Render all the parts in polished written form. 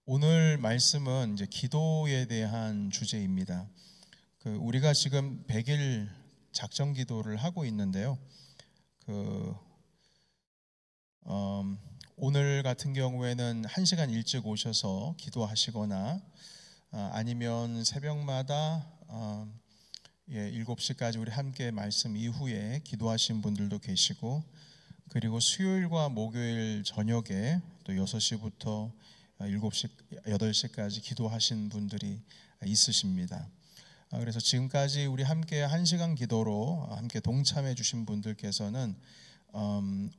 오늘 말씀은 이제 기도에 대한 주제입니다. 우리가 지금 100일 작정 기도를 하고 있는데요. 오늘 같은 경우에는 1시간 일찍 오셔서 기도하시거나 아니면 새벽마다 7시까지 우리 함께 말씀 이후에 기도하신 분들도 계시고, 그리고 수요일과 목요일 저녁에 또 6시부터 7시, 8시까지 기도하신 분들이 있으십니다. 그래서 지금까지 우리 함께 1시간 기도로 함께 동참해 주신 분들께서는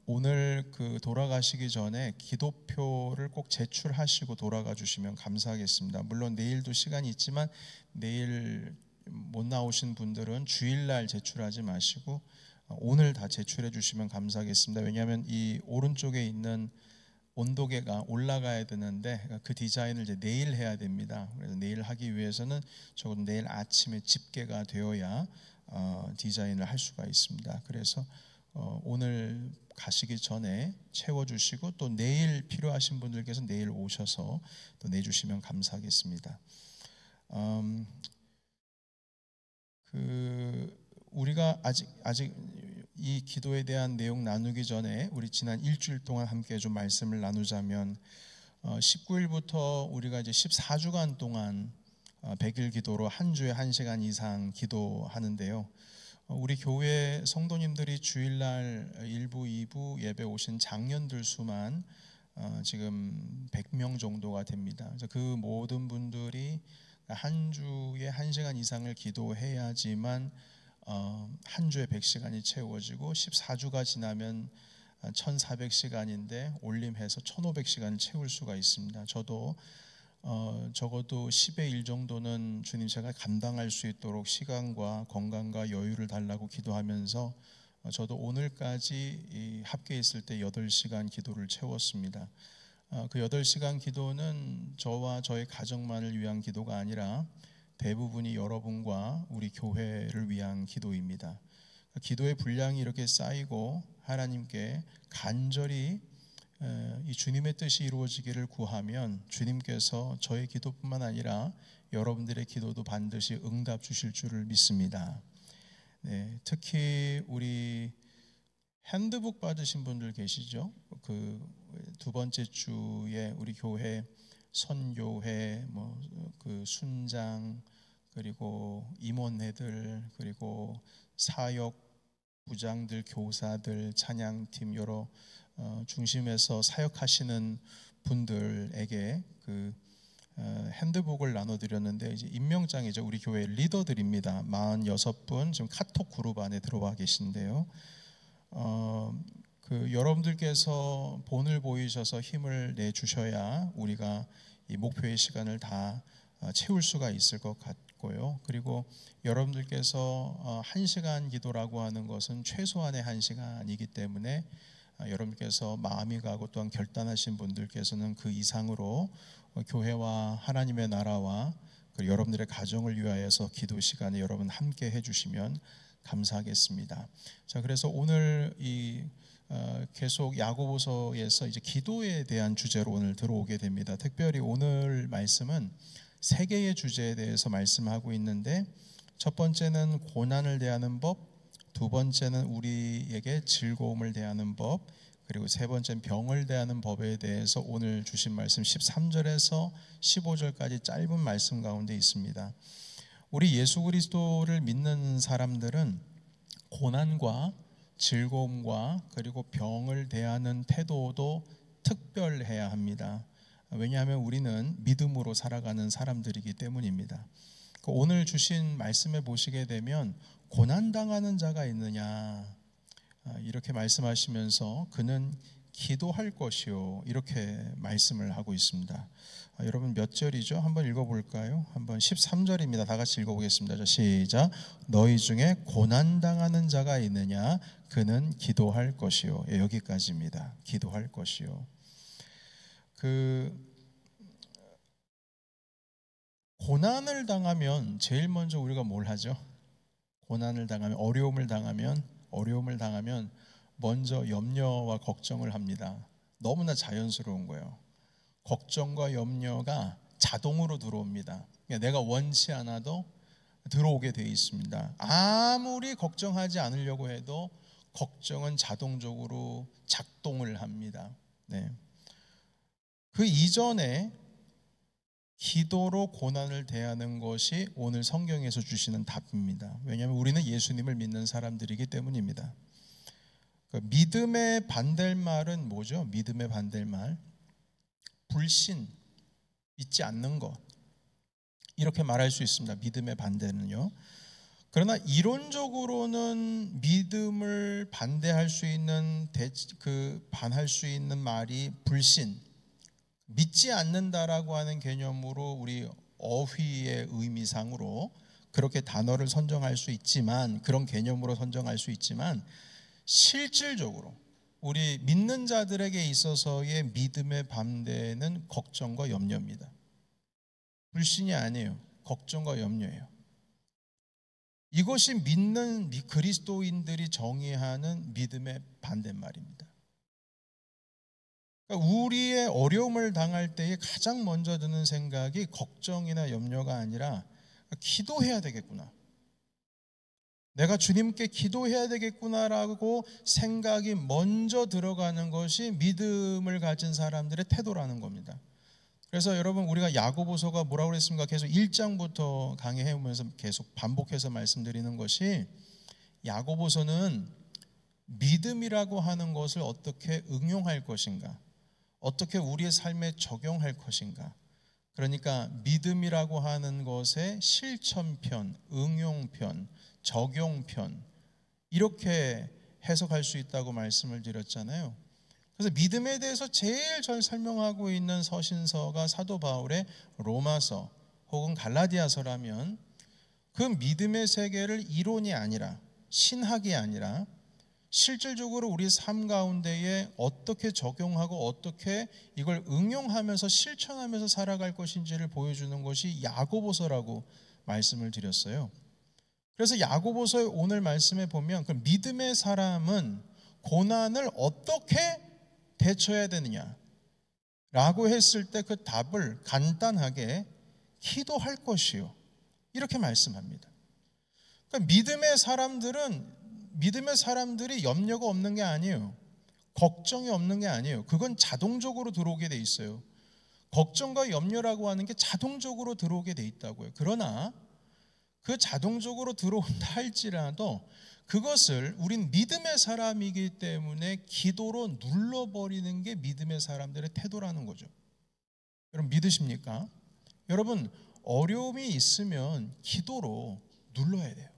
오늘 돌아가시기 전에 기도표를 꼭 제출하시고 돌아가 주시면 감사하겠습니다. 물론 내일도 시간이 있지만 내일 못 나오신 분들은 주일날 제출하지 마시고 오늘 다 제출해 주시면 감사하겠습니다. 왜냐하면 이 오른쪽에 있는 온도계가 올라가야 되는데 그 디자인을 이제 내일 해야 됩니다. 그래서 내일 하기 위해서는 적어도 내일 아침에 집계가 되어야 디자인을 할 수가 있습니다. 그래서 오늘 가시기 전에 채워주시고 또 내일 필요하신 분들께서 내일 오셔서 또 내주시면 감사하겠습니다. 우리가 아직 이 기도에 대한 내용 나누기 전에 우리 지난 일주일 동안 함께 좀 말씀을 나누자면 19일부터 우리가 이제 14주간 동안 100일 기도로 한 주에 1시간 이상 기도하는데요. 우리 교회 성도님들이 주일날 1부, 2부 예배 오신 장년들 수만 지금 100명 정도가 됩니다. 그래서 그 모든 분들이 한 주에 1시간 이상을 기도해야지만 한 주에 100시간이 채워지고 14주가 지나면 1400시간인데 올림해서 1500시간을 채울 수가 있습니다. 저도 적어도 10의 1 정도는 주님 제가 감당할 수 있도록 시간과 건강과 여유를 달라고 기도하면서 저도 오늘까지 합계 있을 때 8시간 기도를 채웠습니다. 그 8시간 기도는 저와 저의 가정만을 위한 기도가 아니라 대부분이 여러분과 우리 교회를 위한 기도입니다. 기도의 분량이 이렇게 쌓이고 하나님께 간절히 이 주님의 뜻이 이루어지기를 구하면 주님께서 저의 기도뿐만 아니라 여러분들의 기도도 반드시 응답 주실 줄을 믿습니다. 네, 특히 우리 핸드북 받으신 분들 계시죠? 두 번째 주에 우리 교회 선교회, 순장, 그리고 임원회들, 그리고 사역 부장들, 교사들, 찬양팀 여러 중심에서 사역하시는 분들에게 핸드북을 나눠드렸는데 이제 임명장이죠. 우리 교회 리더들입니다. 46분 지금 카톡 그룹 안에 들어와 계신데요. 여러분들께서 본을 보이셔서 힘을 내주셔야 우리가 이 목표의 시간을 다 채울 수가 있을 것 같고요. 그리고 여러분들께서 1시간 기도라고 하는 것은 최소한의 1시간이기 때문에 여러분께서 마음이 가고 또한 결단하신 분들께서는 그 이상으로 교회와 하나님의 나라와 그리고 여러분들의 가정을 위하여서 기도 시간에 여러분 함께 해주시면 감사하겠습니다. 자, 그래서 오늘 계속 야고보서에서 이제 기도에 대한 주제로 오늘 들어오게 됩니다. 특별히 오늘 말씀은 세 개의 주제에 대해서 말씀하고 있는데, 첫 번째는 고난을 대하는 법, 두 번째는 우리에게 즐거움을 대하는 법, 그리고 세 번째는 병을 대하는 법에 대해서 오늘 주신 말씀 13절에서 15절까지 짧은 말씀 가운데 있습니다. 우리 예수 그리스도를 믿는 사람들은 고난과 즐거움과 그리고 병을 대하는 태도도 특별해야 합니다. 왜냐하면 우리는 믿음으로 살아가는 사람들이기 때문입니다. 오늘 주신 말씀에 보시게 되면 고난당하는 자가 있느냐 이렇게 말씀하시면서 그는 기도할 것이요 이렇게 말씀을 하고 있습니다. 여러분 몇 절이죠? 한번 읽어볼까요? 한번 13절입니다. 다 같이 읽어보겠습니다. 시작. 너희 중에 고난당하는 자가 있느냐 그는 기도할 것이요. 여기까지입니다. 기도할 것이요. 고난을 당하면 제일 먼저 우리가 뭘 하죠? 고난을 당하면 어려움을 당하면 먼저 염려와 걱정을 합니다. 너무나 자연스러운 거예요. 걱정과 염려가 자동으로 들어옵니다. 내가 원치 않아도 들어오게 되어 있습니다. 아무리 걱정하지 않으려고 해도 걱정은 자동적으로 작동을 합니다. 네. 그 이전에 기도로 고난을 대하는 것이 오늘 성경에서 주시는 답입니다. 왜냐하면 우리는 예수님을 믿는 사람들이기 때문입니다. 그 믿음의 반대말은 뭐죠? 믿음의 반대말, 불신, 믿지 않는 것, 이렇게 말할 수 있습니다. 믿음의 반대는요. 그러나 이론적으로는 믿음을 반대할 수 있는 반할 수 있는 말이 불신, 믿지 않는다라고 하는 개념으로 우리 어휘의 의미상으로 그렇게 단어를 선정할 수 있지만, 그런 개념으로 선정할 수 있지만, 실질적으로 우리 믿는 자들에게 있어서의 믿음의 반대는 걱정과 염려입니다. 불신이 아니에요. 걱정과 염려예요. 이것이 믿는 그리스도인들이 정의하는 믿음의 반대말입니다. 그러니까 우리의 어려움을 당할 때에 가장 먼저 드는 생각이 걱정이나 염려가 아니라 기도해야 되겠구나, 내가 주님께 기도해야 되겠구나라고 생각이 먼저 들어가는 것이 믿음을 가진 사람들의 태도라는 겁니다. 그래서 여러분, 우리가 야고보서가 뭐라고 그랬습니까? 계속 1장부터 강의해 오면서 계속 반복해서 말씀드리는 것이, 야고보서는 믿음이라고 하는 것을 어떻게 응용할 것인가, 어떻게 우리의 삶에 적용할 것인가, 그러니까 믿음이라고 하는 것의 실천편, 응용편, 적용편, 이렇게 해석할 수 있다고 말씀을 드렸잖아요. 그래서 믿음에 대해서 제일 잘 설명하고 있는 서신서가 사도 바울의 로마서 혹은 갈라디아서라면, 그 믿음의 세계를 이론이 아니라, 신학이 아니라 실질적으로 우리 삶 가운데에 어떻게 적용하고 어떻게 이걸 응용하면서 실천하면서 살아갈 것인지를 보여주는 것이 야고보서라고 말씀을 드렸어요. 그래서 야고보서의 오늘 말씀에 보면, 그 믿음의 사람은 고난을 어떻게 대처해야 되느냐 라고 했을 때 그 답을 간단하게 기도할 것이요, 이렇게 말씀합니다. 그러니까 믿음의 사람들이 염려가 없는 게 아니에요. 걱정이 없는 게 아니에요. 그건 자동적으로 들어오게 돼 있어요. 걱정과 염려라고 하는 게 자동적으로 들어오게 돼 있다고요. 그러나 그 자동적으로 들어온다 할지라도 그것을 우린 믿음의 사람이기 때문에 기도로 눌러버리는 게 믿음의 사람들의 태도라는 거죠. 여러분, 믿으십니까? 여러분, 어려움이 있으면 기도로 눌러야 돼요.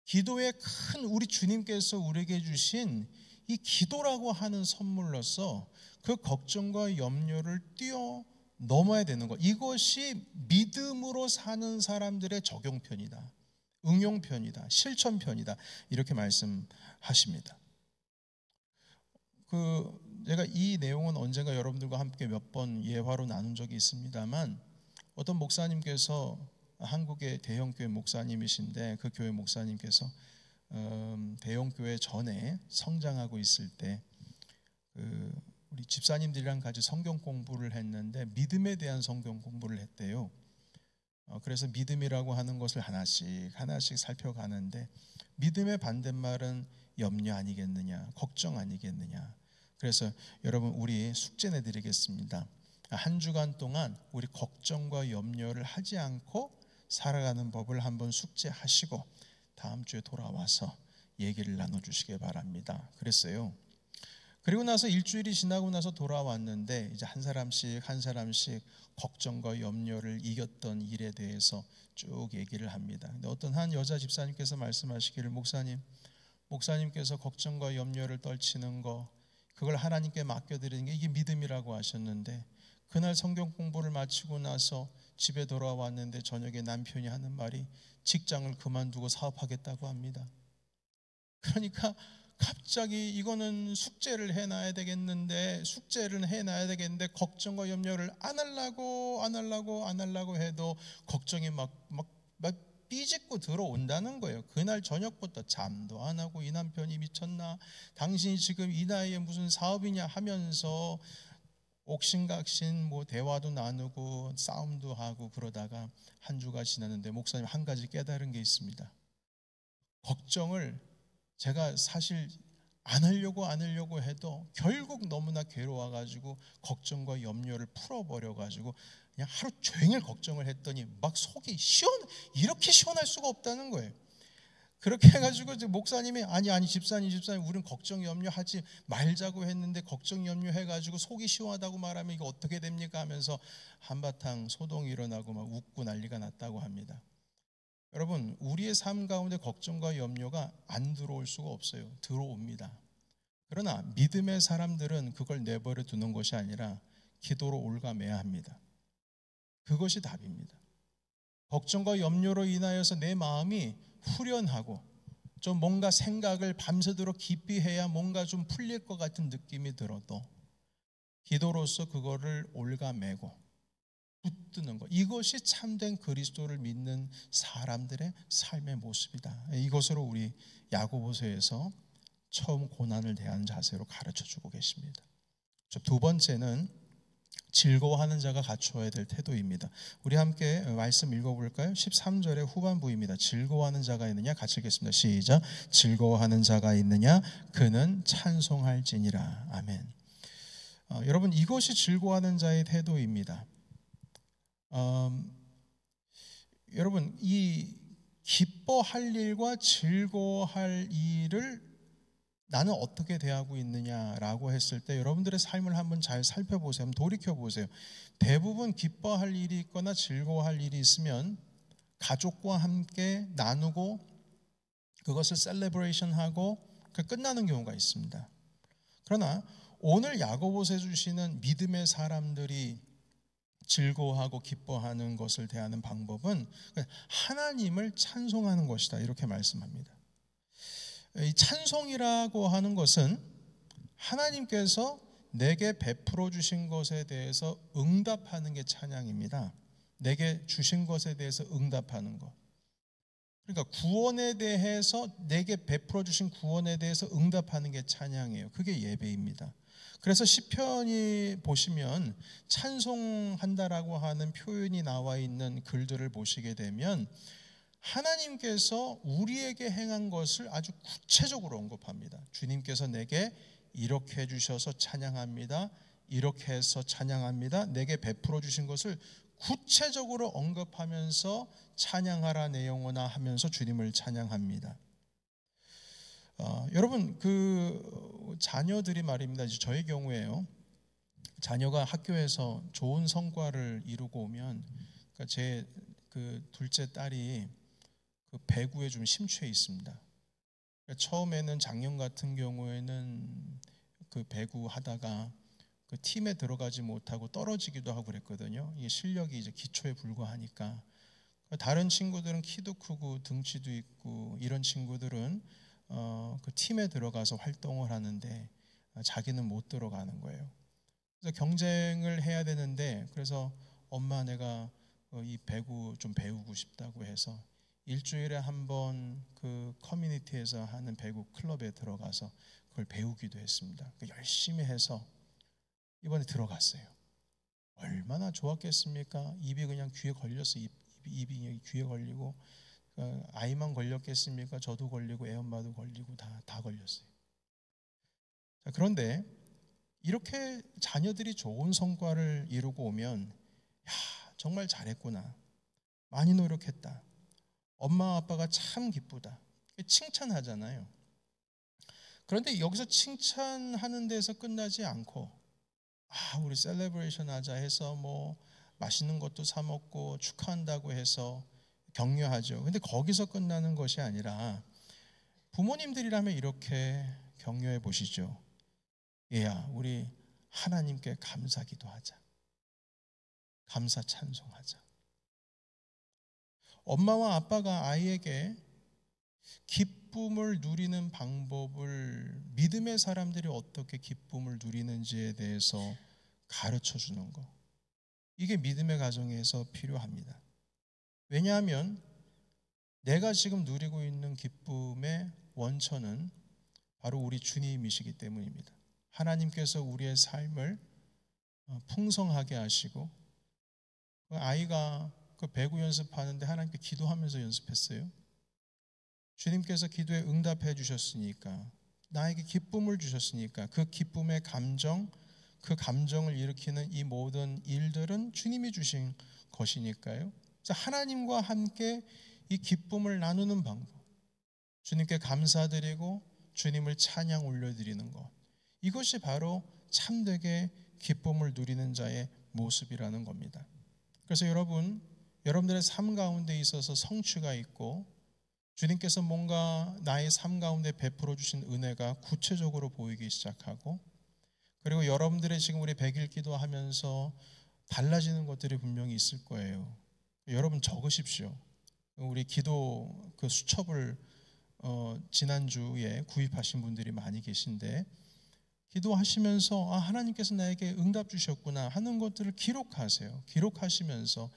기도의 큰 우리 주님께서 우리에게 주신 이 기도라고 하는 선물로서 그 걱정과 염려를 뛰어넘어야 되는 것, 이것이 믿음으로 사는 사람들의 적용편이다, 응용편이다, 실천편이다, 이렇게 말씀하십니다. 제가 이 내용은 언젠가 여러분들과 함께 몇 번 예화로 나눈 적이 있습니다만, 어떤 목사님께서, 한국의 대형교회 목사님이신데, 그 교회 목사님께서 대형교회 전에 성장하고 있을 때 우리 집사님들이랑 같이 성경 공부를 했는데 믿음에 대한 성경 공부를 했대요. 그래서 믿음이라고 하는 것을 하나씩 살펴가는데, 믿음의 반대말은 염려 아니겠느냐, 걱정 아니겠느냐. 그래서 여러분, 우리 숙제 내드리겠습니다. 한 주간 동안 우리 걱정과 염려를 하지 않고 살아가는 법을 한번 숙제하시고 다음 주에 돌아와서 얘기를 나눠주시기 바랍니다. 그랬어요. 그리고 나서 일주일이 지나고 나서 돌아왔는데, 이제 한 사람씩 걱정과 염려를 이겼던 일에 대해서 쭉 얘기를 합니다. 근데 어떤 한 여자 집사님께서 말씀하시기를, 목사님께서 걱정과 염려를 떨치는 거, 그걸 하나님께 맡겨드리는 게 이게 믿음이라고 하셨는데, 그날 성경 공부를 마치고 나서 집에 돌아왔는데 저녁에 남편이 하는 말이 직장을 그만두고 사업하겠다고 합니다. 그러니까 갑자기 이거는 숙제를 해놔야 되겠는데 걱정과 염려를 안 하려고 해도 걱정이 막 삐짓고 들어온다는 거예요. 그날 저녁부터 잠도 안 하고, 이 남편이 미쳤나, 당신이 지금 이 나이에 무슨 사업이냐 하면서 옥신각신 뭐 대화도 나누고 싸움도 하고 그러다가 한 주가 지났는데 목사님 한 가지 깨달은 게 있습니다. 걱정을 제가 사실 안 하려고 해도 결국 너무나 괴로워가지고 걱정과 염려를 풀어버려가지고 그냥 하루 종일 걱정을 했더니 막 속이 이렇게 시원할 수가 없다는 거예요. 그렇게 해가지고 이제 목사님이 아니 집사님 우리는 걱정 염려하지 말자고 했는데 걱정 염려해가지고 속이 시원하다고 말하면 이거 어떻게 됩니까 하면서 한바탕 소동이 일어나고 막 웃고 난리가 났다고 합니다. 여러분, 우리의 삶 가운데 걱정과 염려가 안 들어올 수가 없어요. 들어옵니다. 그러나 믿음의 사람들은 그걸 내버려 두는 것이 아니라 기도로 올가매야 합니다. 그것이 답입니다. 걱정과 염려로 인하여서 내 마음이 후련하고 좀 뭔가 생각을 밤새도록 깊이 해야 뭔가 좀 풀릴 것 같은 느낌이 들어도 기도로서 그거를 올가매고 붙드는 것, 이것이 참된 그리스도를 믿는 사람들의 삶의 모습이다. 이것으로 우리 야고보서에서 처음 고난을 대하는 자세로 가르쳐주고 계십니다. 두 번째는 즐거워하는 자가 갖추어야 될 태도입니다. 우리 함께 말씀 읽어볼까요? 13절의 후반부입니다. 즐거워하는 자가 있느냐? 같이 읽겠습니다. 시작. 즐거워하는 자가 있느냐? 그는 찬송할지니라. 아멘. 여러분, 이것이 즐거워하는 자의 태도입니다. 여러분, 이 기뻐할 일과 즐거워할 일을 나는 어떻게 대하고 있느냐라고 했을 때 여러분들의 삶을 한번 잘 살펴보세요. 한번 돌이켜보세요. 대부분 기뻐할 일이 있거나 즐거워할 일이 있으면 가족과 함께 나누고 그것을 셀레브레이션하고 끝나는 경우가 있습니다. 그러나 오늘 야고보서에 주시는 믿음의 사람들이 즐거워하고 기뻐하는 것을 대하는 방법은 하나님을 찬송하는 것이다, 이렇게 말씀합니다. 이 찬송이라고 하는 것은 하나님께서 내게 베풀어 주신 것에 대해서 응답하는 게 찬양입니다. 내게 주신 것에 대해서 응답하는 것. 그러니까 구원에 대해서 내게 베풀어 주신 구원에 대해서 응답하는 게 찬양이에요. 그게 예배입니다. 그래서 시편이 보시면 찬송한다라고 하는 표현이 나와 있는 글들을 보시게 되면 하나님께서 우리에게 행한 것을 아주 구체적으로 언급합니다. 주님께서 내게 이렇게 해주셔서 찬양합니다. 이렇게 해서 찬양합니다. 내게 베풀어 주신 것을 구체적으로 언급하면서 찬양하라 내 영혼아 하면서 주님을 찬양합니다. 여러분, 그 자녀들이 말입니다. 저의 경우에요, 자녀가 학교에서 좋은 성과를 이루고 오면, 그러니까 제 그 둘째 딸이 그 배구에 좀 심취해 있습니다. 그러니까 처음에는 작년 같은 경우에는 그 배구 하다가 그 팀에 들어가지 못하고 떨어지기도 하고 그랬거든요. 이게 실력이 이제 기초에 불과하니까. 다른 친구들은 키도 크고 등치도 있고 이런 친구들은 그 팀에 들어가서 활동을 하는데 자기는 못 들어가는 거예요. 그래서 경쟁을 해야 되는데, 그래서 엄마 내가 이 배구 좀 배우고 싶다고 해서 일주일에 한 번 그 커뮤니티에서 하는 배구 클럽에 들어가서 그걸 배우기도 했습니다. 열심히 해서 이번에 들어갔어요. 얼마나 좋았겠습니까? 입이 그냥 귀에 걸렸어요. 입이 귀에 걸리고, 아이만 걸렸겠습니까? 저도 걸리고 애엄마도 걸리고 다 걸렸어요. 자, 그런데 이렇게 자녀들이 좋은 성과를 이루고 오면 야, 정말 잘했구나, 많이 노력했다, 엄마 아빠가 참 기쁘다, 칭찬하잖아요. 그런데 여기서 칭찬하는 데서 끝나지 않고 우리 셀레브레이션 하자 해서 뭐 맛있는 것도 사 먹고 축하한다고 해서 격려하죠. 근데 거기서 끝나는 것이 아니라 부모님들이라면 이렇게 격려해 보시죠. 얘야, 우리 하나님께 감사 기도하자. 감사 찬송하자. 엄마와 아빠가 아이에게 기쁨을 누리는 방법을, 믿음의 사람들이 어떻게 기쁨을 누리는지에 대해서 가르쳐 주는 것, 이게 믿음의 가정에서 필요합니다. 왜냐하면 내가 지금 누리고 있는 기쁨의 원천은 바로 우리 주님이시기 때문입니다. 하나님께서 우리의 삶을 풍성하게 하시고, 그 아이가 그 배구 연습하는데 하나님께 기도하면서 연습했어요. 주님께서 기도에 응답해 주셨으니까, 나에게 기쁨을 주셨으니까, 그 기쁨의 감정, 그 감정을 일으키는 이 모든 일들은 주님이 주신 것이니까요. 하나님과 함께 이 기쁨을 나누는 방법, 주님께 감사드리고 주님을 찬양 올려드리는 것, 이것이 바로 참되게 기쁨을 누리는 자의 모습이라는 겁니다. 그래서 여러분들의 삶 가운데 있어서 성취가 있고, 주님께서 뭔가 나의 삶 가운데 베풀어 주신 은혜가 구체적으로 보이기 시작하고, 그리고 여러분들의 지금 우리 100일 기도하면서 달라지는 것들이 분명히 있을 거예요. 여러분 적으십시오. 우리 기도 그 수첩을 지난주에 구입하신 분들이 많이 계신데, 기도하시면서 하나님께서 나에게 응답 주셨구나 하는 것들을 기록하세요. 기록하시면서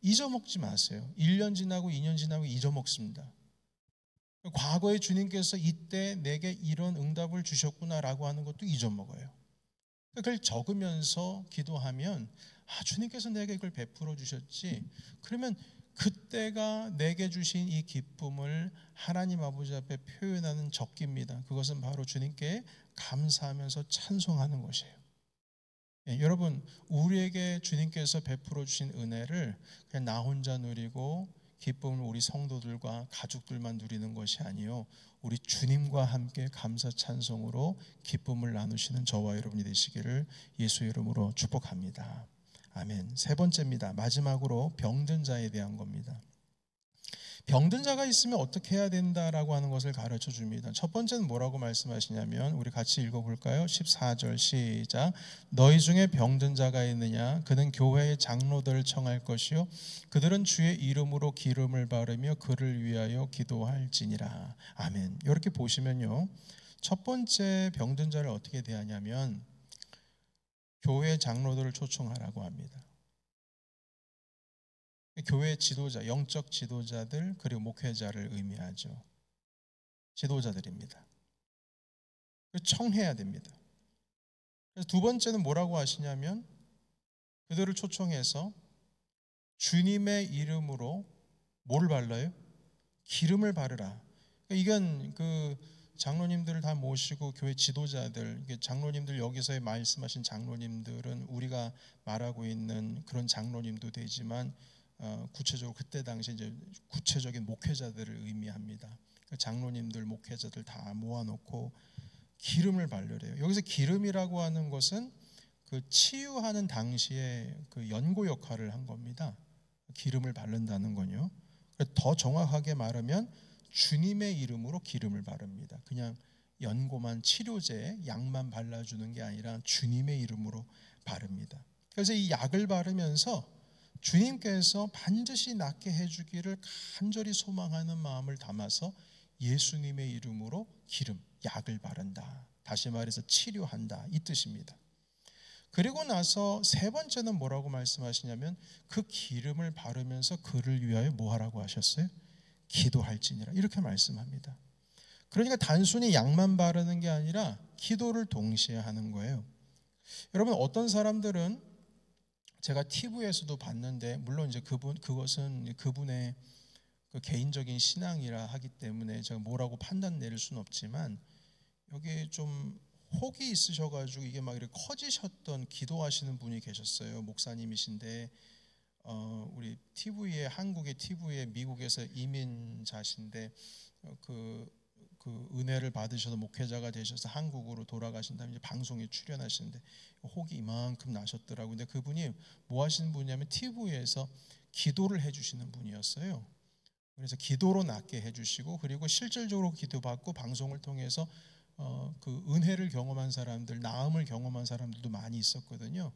잊어먹지 마세요. 1년 지나고 2년 지나고 잊어먹습니다. 과거에 주님께서 이때 내게 이런 응답을 주셨구나라고 하는 것도 잊어먹어요. 그걸 적으면서 기도하면 주님께서 내게 이걸 베풀어 주셨지, 그러면 그때가 내게 주신 이 기쁨을 하나님 아버지 앞에 표현하는 적기입니다. 그것은 바로 주님께 감사하면서 찬송하는 것이에요. 여러분, 우리에게 주님께서 베풀어 주신 은혜를 그냥 나 혼자 누리고 기쁨을 우리 성도들과 가족들만 누리는 것이 아니요, 우리 주님과 함께 감사 찬송으로 기쁨을 나누시는 저와 여러분이 되시기를 예수의 이름으로 축복합니다. 아멘. 세 번째입니다. 마지막으로 병든 자에 대한 겁니다. 병든 자가 있으면 어떻게 해야 된다라고 하는 것을 가르쳐 줍니다. 첫 번째는 뭐라고 말씀하시냐면, 우리 같이 읽어볼까요? 14절 시작. 너희 중에 병든 자가 있느냐? 그는 교회의 장로들을 청할 것이요, 그들은 주의 이름으로 기름을 바르며 그를 위하여 기도할지니라. 아멘. 이렇게 보시면요, 첫 번째 병든 자를 어떻게 대하냐면 교회 장로들을 초청하라고 합니다. 교회 지도자, 영적 지도자들, 그리고 목회자를 의미하죠. 지도자들입니다. 청해야 됩니다. 그래서 두 번째는 뭐라고 하시냐면, 그들을 초청해서 주님의 이름으로 뭘 발라요? 기름을 바르라. 이건 그 장로님들을 다 모시고 교회 지도자들, 장로님들, 여기서의 말씀하신 장로님들은 우리가 말하고 있는 그런 장로님도 되지만 구체적으로 그때 당시 이제 구체적인 목회자들을 의미합니다. 장로님들, 목회자들 다 모아놓고 기름을 바르래요. 여기서 기름이라고 하는 것은 그 치유하는 당시에 그 연고 역할을 한 겁니다. 기름을 바른다는 건요. 더 정확하게 말하면 주님의 이름으로 기름을 바릅니다. 그냥 연고만, 치료제, 약만 발라주는 게 아니라 주님의 이름으로 바릅니다. 그래서 이 약을 바르면서 주님께서 반드시 낫게 해주기를 간절히 소망하는 마음을 담아서 예수님의 이름으로 기름, 약을 바른다. 다시 말해서 치료한다, 이 뜻입니다. 그리고 나서 세 번째는 뭐라고 말씀하시냐면, 그 기름을 바르면서 그를 위하여 뭐 하라고 하셨어요? 기도할지니라, 이렇게 말씀합니다. 그러니까 단순히 약만 바르는 게 아니라 기도를 동시에 하는 거예요. 여러분, 어떤 사람들은 제가 TV에서도 봤는데, 물론 이제 그것은 그분의 그 개인적인 신앙이라 하기 때문에 제가 뭐라고 판단 내릴 수는 없지만, 여기 좀 혹이 있으셔가지고 이게 막 이렇게 커지셨던 기도하시는 분이 계셨어요. 목사님이신데 우리 TV에, 한국의 TV에 미국에서 이민자신데 그 은혜를 받으셔서 목회자가 되셔서 한국으로 돌아가신 다음에 이제 방송에 출연하시는데 혹이 이만큼 나셨더라고요. 근데 그분이 뭐 하시는 분이냐면 TV에서 기도를 해주시는 분이었어요. 그래서 기도로 낫게 해주시고, 그리고 실질적으로 기도받고 방송을 통해서 그 은혜를 경험한 사람들, 나음을 경험한 사람들도 많이 있었거든요.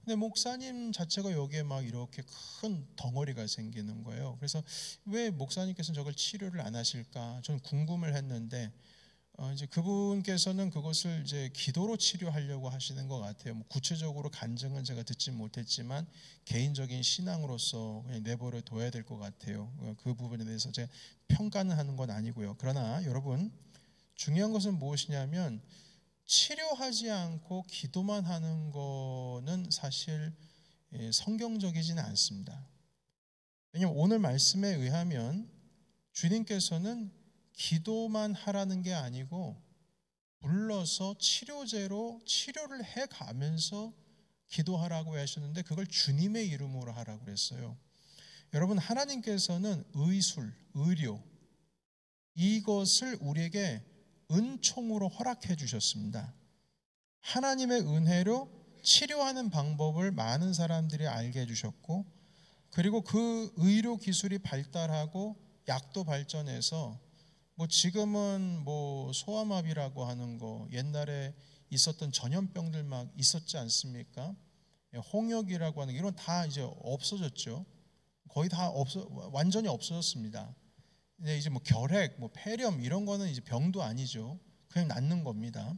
근데 목사님 자체가 여기에 막 이렇게 큰 덩어리가 생기는 거예요. 그래서 왜 목사님께서는 저걸 치료를 안 하실까 저는 궁금을 했는데, 이제 그분께서는 그것을 이제 기도로 치료하려고 하시는 것 같아요. 뭐 구체적으로 간증은 제가 듣지 못했지만 개인적인 신앙으로서 그냥 내버려 둬야 될 것 같아요. 그 부분에 대해서 제가 평가는 하는 건 아니고요. 그러나 여러분, 중요한 것은 무엇이냐면 치료하지 않고 기도만 하는 거는 사실 성경적이지는 않습니다. 왜냐하면 오늘 말씀에 의하면 주님께서는 기도만 하라는 게 아니고 불러서 치료제로 치료를 해가면서 기도하라고 하셨는데 그걸 주님의 이름으로 하라고 그랬어요. 여러분, 하나님께서는 의술, 의료 이것을 우리에게 은총으로 허락해 주셨습니다. 하나님의 은혜로 치료하는 방법을 많은 사람들이 알게 해주셨고, 그리고 그 의료 기술이 발달하고 약도 발전해서 지금은 소아마비라고 하는 거, 옛날에 있었던 전염병들 막 있었지 않습니까? 홍역이라고 하는 게 이런 다 이제 없어졌죠. 거의 다 완전히 없어졌습니다. 근데 이제 결핵, 폐렴 이런 거는 이제 병도 아니죠. 그냥 낫는 겁니다.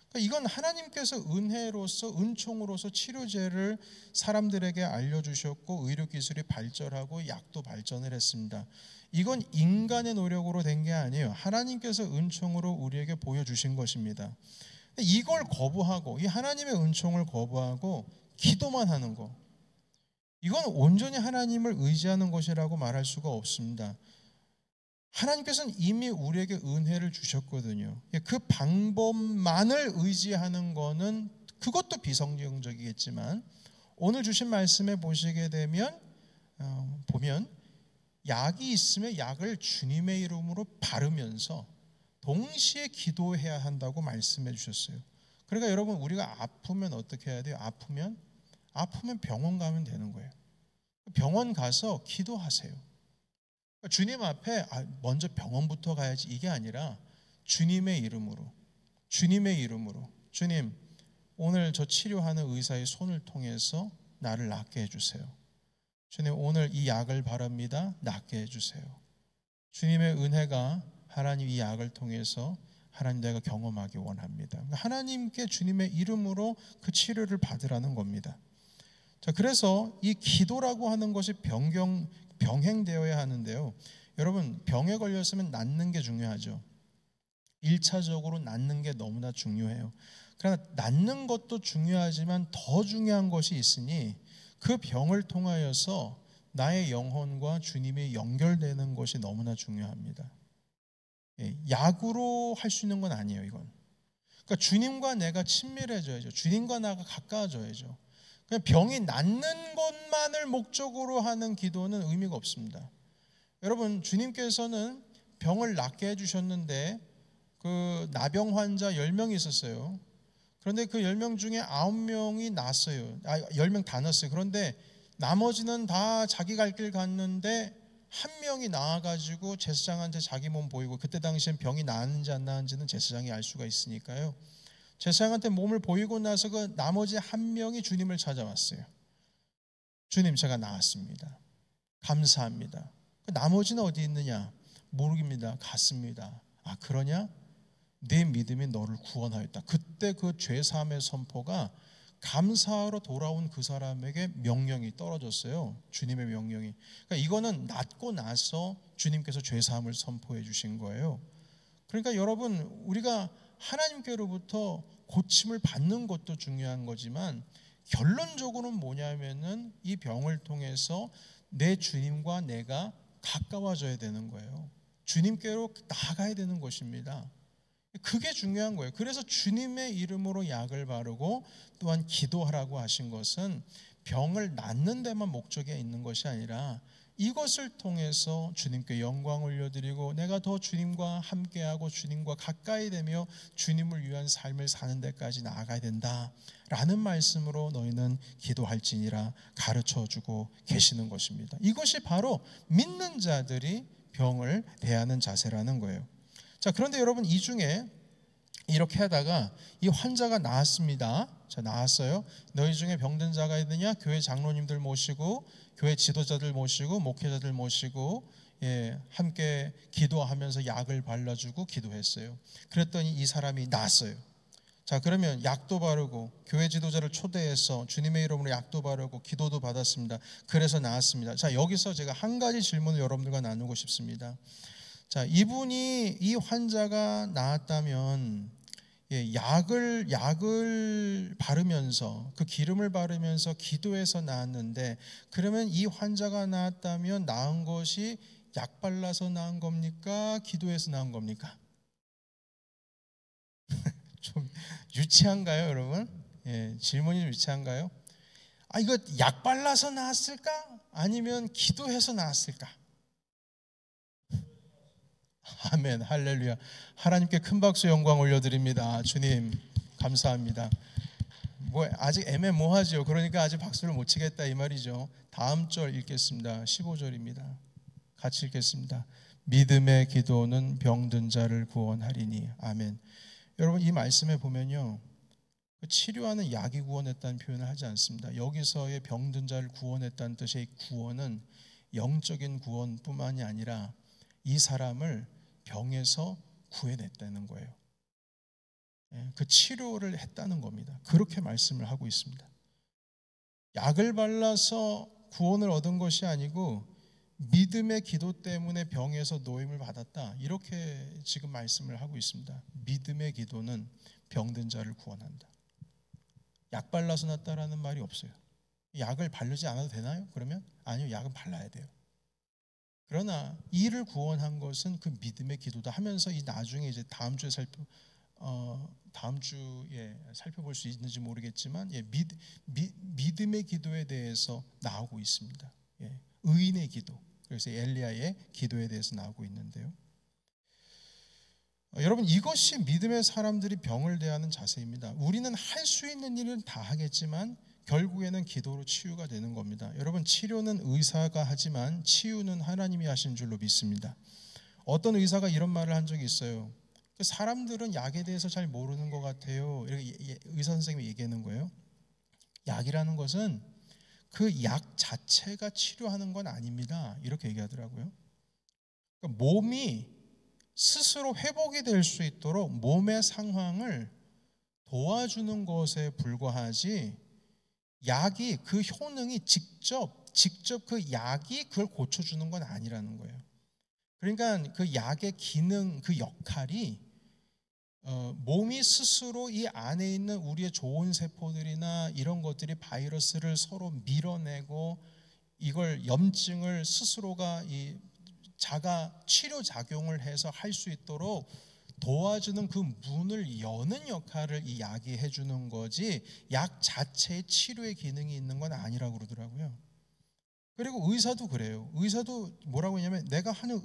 그러니까 이건 하나님께서 은혜로서, 은총으로서 치료제를 사람들에게 알려주셨고 의료 기술이 발전하고 약도 발전을 했습니다. 이건 인간의 노력으로 된 게 아니에요. 하나님께서 은총으로 우리에게 보여주신 것입니다. 이걸 거부하고, 이 하나님의 은총을 거부하고 기도만 하는 거, 이건 온전히 하나님을 의지하는 것이라고 말할 수가 없습니다. 하나님께서는 이미 우리에게 은혜를 주셨거든요. 그 방법만을 의지하는 거는 그것도 비성경적이겠지만, 오늘 주신 말씀에 보시게 되면 보면 약이 있으면 약을 주님의 이름으로 바르면서 동시에 기도해야 한다고 말씀해 주셨어요. 그러니까 여러분, 우리가 아프면 어떻게 해야 돼요? 아프면 병원 가면 되는 거예요. 병원 가서 기도하세요. 주님 앞에 먼저 병원부터 가야지, 이게 아니라 주님의 이름으로, 주님, 오늘 저 치료하는 의사의 손을 통해서 나를 낫게 해주세요. 주님, 오늘 이 약을 바랍니다. 낫게 해주세요. 주님의 은혜가, 하나님 이 약을 통해서 하나님 내가 경험하기 원합니다. 하나님께 주님의 이름으로 그 치료를 받으라는 겁니다. 자, 그래서 이 기도라고 하는 것이 병행되어야 하는데요. 여러분, 병에 걸렸으면 낫는 게 중요하죠. 1차적으로 낫는 게 너무나 중요해요. 그러나 낫는 것도 중요하지만 더 중요한 것이 있으니 그 병을 통하여서 나의 영혼과 주님이 연결되는 것이 너무나 중요합니다. 약으로 할 수 있는 건 아니에요, 이건. 그러니까 주님과 내가 친밀해져야죠. 주님과 나가 가까워져야죠. 그냥 병이 낫는 것만을 목적으로 하는 기도는 의미가 없습니다. 여러분, 주님께서는 병을 낫게 해주셨는데 그 나병 환자 10명이 있었어요. 그런데 그 10명 중에 9명이 낫어요. 10명 다 낫어요. 그런데 나머지는 다 자기 갈 길 갔는데 한 명이 나와가지고 제사장한테 자기 몸 보이고, 그때 당시엔 병이 나았는지 안 나았는지는 제사장이 알 수가 있으니까요. 제사장한테 몸을 보이고 나서 그 나머지 한 명이 주님을 찾아왔어요. 주님, 제가 나았습니다. 감사합니다. 나머지는 어디 있느냐? 모르겠습니다. 갔습니다. 아, 그러냐? 내 믿음이 너를 구원하였다. 그때 그 죄사함의 선포가 감사하러 돌아온 그 사람에게 명령이 떨어졌어요. 주님의 명령이. 그러니까 이거는 낫고 나서 주님께서 죄사함을 선포해 주신 거예요. 그러니까 여러분, 우리가 하나님께로부터 고침을 받는 것도 중요한 거지만 결론적으로는 뭐냐면은 이 병을 통해서 내 주님과 내가 가까워져야 되는 거예요. 주님께로 나아가야 되는 것입니다. 그게 중요한 거예요. 그래서 주님의 이름으로 약을 바르고 또한 기도하라고 하신 것은 병을 낫는 데만 목적이 있는 것이 아니라 이것을 통해서 주님께 영광 올려드리고 내가 더 주님과 함께하고 주님과 가까이 되며 주님을 위한 삶을 사는 데까지 나아가야 된다라는 말씀으로 너희는 기도할지니라 가르쳐주고 계시는 것입니다. 이것이 바로 믿는 자들이 병을 대하는 자세라는 거예요. 자, 그런데 여러분, 이 중에 이렇게 하다가 이 환자가 나았습니다. 자, 나았어요. 너희 중에 병든 자가 있느냐? 교회 장로님들 모시고 교회 지도자들 모시고 목회자들 모시고 함께 기도하면서 약을 발라주고 기도했어요. 그랬더니 이 사람이 나았어요. 자, 그러면 약도 바르고 교회 지도자를 초대해서 주님의 이름으로 약도 바르고 기도도 받았습니다. 그래서 나았습니다. 자, 여기서 제가 한 가지 질문을 여러분들과 나누고 싶습니다. 자, 이 환자가 나았다면 약을 바르면서 그 기름을 바르면서 기도해서 나았는데, 그러면 이 환자가 나았다면 나은 것이 약 발라서 나은 겁니까? 기도해서 나은 겁니까? 좀 유치한가요, 여러분? 질문이 좀 유치한가요? 이거 약 발라서 나았을까? 아니면 기도해서 나았을까? 아멘, 할렐루야. 하나님께 큰 박수 영광 올려드립니다. 주님 감사합니다. 뭐 아직 애매모호하죠. 그러니까 아직 박수를 못 치겠다 이 말이죠. 다음 절 읽겠습니다. 15절입니다. 같이 읽겠습니다. 믿음의 기도는 병든 자를 구원하리니. 아멘. 여러분, 이 말씀에 보면요, 치료하는 약이 구원했다는 표현을 하지 않습니다. 여기서의 병든 자를 구원했다는 뜻의 구원은 영적인 구원뿐만이 아니라 이 사람을 병에서 구해냈다는 거예요. 그 치료를 했다는 겁니다. 그렇게 말씀을 하고 있습니다. 약을 발라서 구원을 얻은 것이 아니고 믿음의 기도 때문에 병에서 노임을 받았다, 이렇게 지금 말씀을 하고 있습니다. 믿음의 기도는 병든 자를 구원한다. 약 발라서 낫다라는 말이 없어요. 약을 바르지 않아도 되나요? 그러면 아니요, 약은 발라야 돼요. 그러나 이를 구원한 것은 그 믿음의 기도다 하면서, 이 나중에 이제 다음 주에 살펴볼 수 있는지 모르겠지만, 믿음의 기도에 대해서 나오고 있습니다. 의인의 기도, 그래서 엘리야의 기도에 대해서 나오고 있는데요. 여러분, 이것이 믿음의 사람들이 병을 대하는 자세입니다. 우리는 할 수 있는 일은 다 하겠지만 결국에는 기도로 치유가 되는 겁니다. 여러분, 치료는 의사가 하지만 치유는 하나님이 하신 줄로 믿습니다. 어떤 의사가 이런 말을 한 적이 있어요. 사람들은 약에 대해서 잘 모르는 것 같아요, 이렇게 의사 선생님이 얘기하는 거예요. 약이라는 것은 그 약 자체가 치료하는 건 아닙니다, 이렇게 얘기하더라고요. 그러니까 몸이 스스로 회복이 될 수 있도록 몸의 상황을 도와주는 것에 불과하지, 약이 그 효능이 직접 그 약이 그걸 고쳐주는 건 아니라는 거예요. 그러니까 그 약의 기능, 그 역할이 몸이 스스로 이 안에 있는 우리의 좋은 세포들이나 이런 것들이 바이러스를 서로 밀어내고 이걸 염증을 스스로가 이 자가 치료 작용을 해서 할 수 있도록 도와주는 그 문을 여는 역할을 이 약이 해주는 거지, 약 자체의 치료의 기능이 있는 건 아니라고 그러더라고요. 그리고 의사도 그래요. 의사도 뭐라고 하냐면, 내가 하는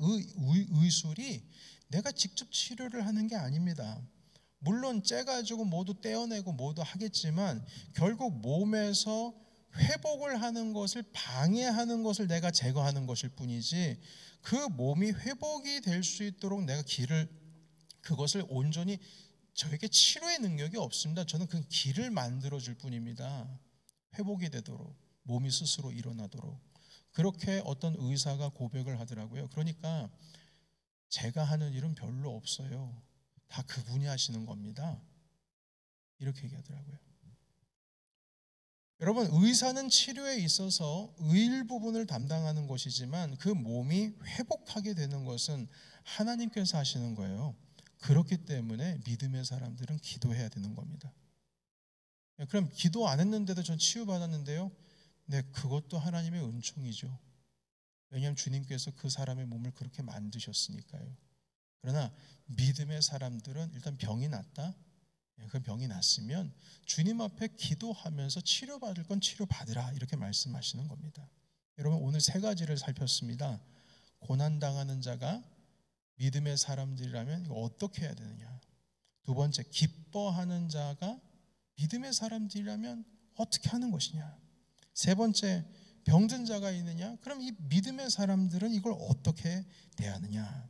의술이 내가 직접 치료를 하는 게 아닙니다. 물론 째가지고 모두 떼어내고 모두 하겠지만 결국 몸에서 회복을 하는 것을 방해하는 것을 내가 제거하는 것일 뿐이지, 그 몸이 회복이 될 수 있도록 내가 그것을 온전히, 저에게 치료의 능력이 없습니다. 저는 그 길을 만들어 줄 뿐입니다. 회복이 되도록, 몸이 스스로 일어나도록. 그렇게 어떤 의사가 고백을 하더라고요. 그러니까 제가 하는 일은 별로 없어요, 다 그분이 하시는 겁니다, 이렇게 얘기하더라고요. 여러분, 의사는 치료에 있어서 일부분을 담당하는 것이지만 그 몸이 회복하게 되는 것은 하나님께서 하시는 거예요. 그렇기 때문에 믿음의 사람들은 기도해야 되는 겁니다. 그럼 기도 안 했는데도 전 치유받았는데요? 네, 그것도 하나님의 은총이죠. 왜냐하면 주님께서 그 사람의 몸을 그렇게 만드셨으니까요. 그러나 믿음의 사람들은 일단 병이 났다, 그 병이 났으면 주님 앞에 기도하면서 치료받을 건 치료받으라, 이렇게 말씀하시는 겁니다. 여러분, 오늘 세 가지를 살폈습니다. 고난당하는 자가 믿음의 사람들이라면 이거 어떻게 해야 되느냐. 두 번째, 기뻐하는 자가 믿음의 사람들이라면 어떻게 하는 것이냐. 세 번째, 병든 자가 있느냐. 그럼 이 믿음의 사람들은 이걸 어떻게 대하느냐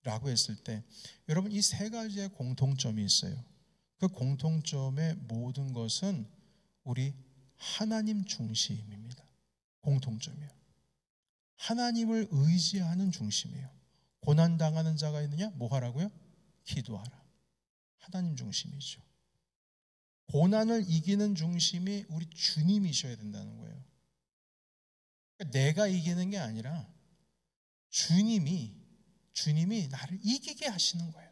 라고 했을 때, 여러분, 이 세 가지의 공통점이 있어요. 그 공통점의 모든 것은 우리 하나님 중심입니다. 공통점이에요. 하나님을 의지하는 중심이에요. 고난당하는 자가 있느냐? 뭐 하라고요? 기도하라. 하나님 중심이죠. 고난을 이기는 중심이 우리 주님이셔야 된다는 거예요. 그러니까 내가 이기는 게 아니라 주님이 나를 이기게 하시는 거예요.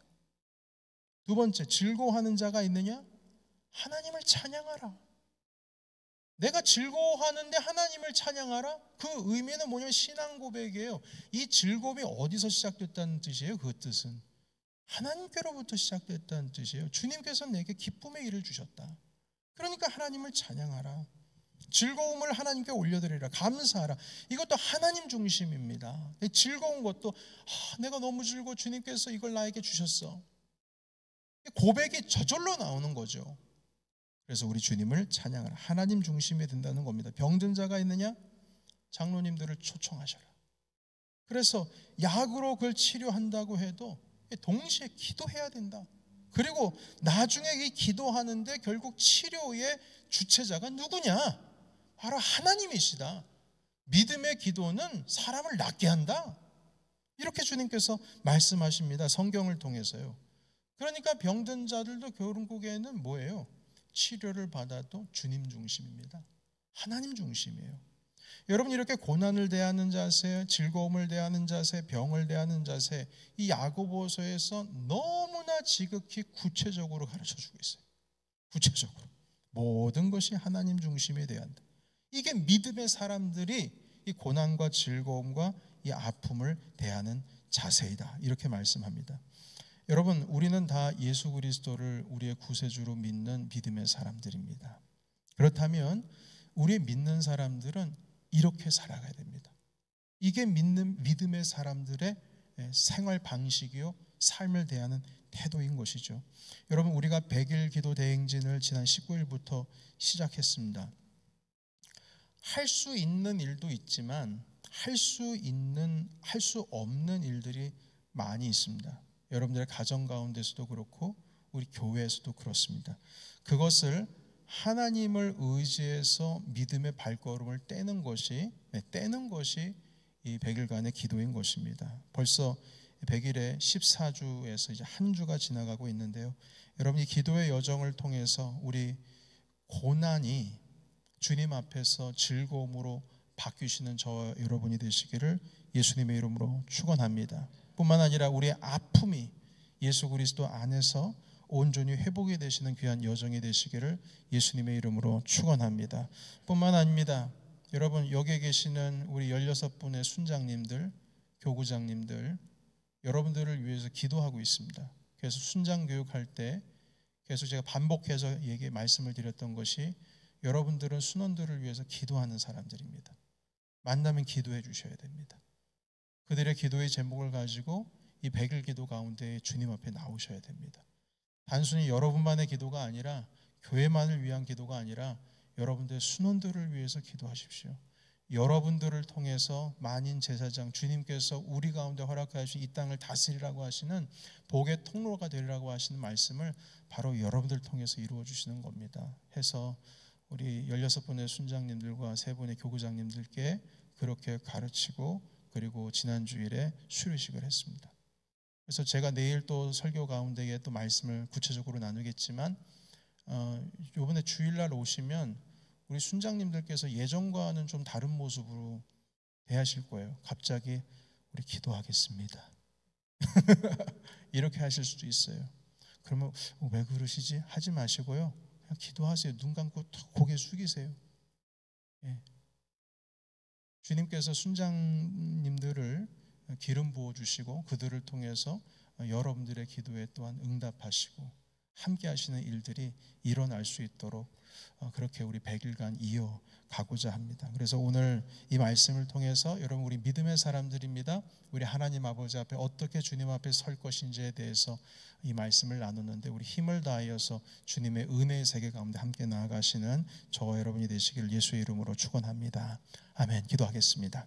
두 번째, 즐거워하는 자가 있느냐? 하나님을 찬양하라. 내가 즐거워하는데 하나님을 찬양하라? 그 의미는 뭐냐면 신앙 고백이에요. 이 즐거움이 어디서 시작됐다는 뜻이에요? 그 뜻은 하나님께로부터 시작됐다는 뜻이에요. 주님께서 내게 기쁨의 일을 주셨다. 그러니까 하나님을 찬양하라. 즐거움을 하나님께 올려드리라. 감사하라. 이것도 하나님 중심입니다. 즐거운 것도 내가 너무 즐거워, 주님께서 이걸 나에게 주셨어. 고백이 저절로 나오는 거죠. 그래서 우리 주님을 찬양하라. 하나님 중심이 된다는 겁니다. 병든 자가 있느냐? 장로님들을 초청하셔라. 그래서 약으로 그걸 치료한다고 해도 동시에 기도해야 된다. 그리고 나중에 이 기도하는데 결국 치료의 주체자가 누구냐? 바로 하나님이시다. 믿음의 기도는 사람을 낫게 한다. 이렇게 주님께서 말씀하십니다. 성경을 통해서요. 그러니까 병든 자들도 결국에는 뭐예요? 치료를 받아도 주님 중심입니다. 하나님 중심이에요. 여러분, 이렇게 고난을 대하는 자세, 즐거움을 대하는 자세, 병을 대하는 자세, 이 야고보서에서 너무나 지극히 구체적으로 가르쳐주고 있어요. 구체적으로 모든 것이 하나님 중심이 되어야 한다. 이게 믿음의 사람들이 이 고난과 즐거움과 이 아픔을 대하는 자세이다. 이렇게 말씀합니다. 여러분, 우리는 다 예수 그리스도를 우리의 구세주로 믿는 믿음의 사람들입니다. 그렇다면 우리 믿는 사람들은 이렇게 살아가야 됩니다. 이게 믿음의 사람들의 생활 방식이요, 삶을 대하는 태도인 것이죠. 여러분, 우리가 100일 기도 대행진을 지난 19일부터 시작했습니다. 할 수 있는 일도 있지만 할 수 없는 일들이 많이 있습니다. 여러분들의 가정 가운데서도 그렇고 우리 교회에서도 그렇습니다. 그것을 하나님을 의지해서 믿음의 발걸음을 떼는 것이 이 100일간의 기도인 것입니다. 벌써 100일의 14주에서 이제 한 주가 지나가고 있는데요. 여러분, 이 기도의 여정을 통해서 우리 고난이 주님 앞에서 즐거움으로 바뀌시는 저와 여러분이 되시기를 예수님의 이름으로 축원합니다. 뿐만 아니라 우리의 아픔이 예수 그리스도 안에서 온전히 회복이 되시는 귀한 여정이 되시기를 예수님의 이름으로 축원합니다. 뿐만 아닙니다. 여러분, 여기에 계시는 우리 16분의 순장님들, 교구장님들, 여러분들을 위해서 기도하고 있습니다. 그래서 순장 교육할 때 계속 제가 반복해서 말씀을 드렸던 것이, 여러분들은 순원들을 위해서 기도하는 사람들입니다. 만나면 기도해 주셔야 됩니다. 그들의 기도의 제목을 가지고 이 100일 기도 가운데 주님 앞에 나오셔야 됩니다. 단순히 여러분만의 기도가 아니라, 교회만을 위한 기도가 아니라 여러분들의 순원들을 위해서 기도하십시오. 여러분들을 통해서 만인 제사장, 주님께서 우리 가운데 허락하신 이 땅을 다스리라고 하시는 복의 통로가 되리라고 하시는 말씀을 바로 여러분들 통해서 이루어 주시는 겁니다. 해서 우리 16분의 순장님들과 3분의 교구장님들께 그렇게 가르치고, 그리고 지난 주일에 수료식을 했습니다. 그래서 제가 내일 또 설교 가운데에 또 말씀을 구체적으로 나누겠지만, 이번에 주일날 오시면 우리 순장님들께서 예전과는 좀 다른 모습으로 대하실 거예요. 갑자기 우리 기도하겠습니다. 이렇게 하실 수도 있어요. 그러면 왜 그러시지? 하지 마시고요. 그냥 기도하세요. 눈 감고 고개 숙이세요. 예. 주님께서 순장님들을 기름 부어주시고 그들을 통해서 여러분들의 기도에 또한 응답하시고 함께 하시는 일들이 일어날 수 있도록 그렇게 우리 100일간 이어가고자 합니다. 그래서 오늘 이 말씀을 통해서 여러분, 우리 믿음의 사람들입니다. 우리 하나님 아버지 앞에 어떻게 주님 앞에 설 것인지에 대해서 이 말씀을 나누는데, 우리 힘을 다하여서 주님의 은혜의 세계 가운데 함께 나아가시는 저와 여러분이 되시길 예수의 이름으로 축원합니다. 아멘. 기도하겠습니다.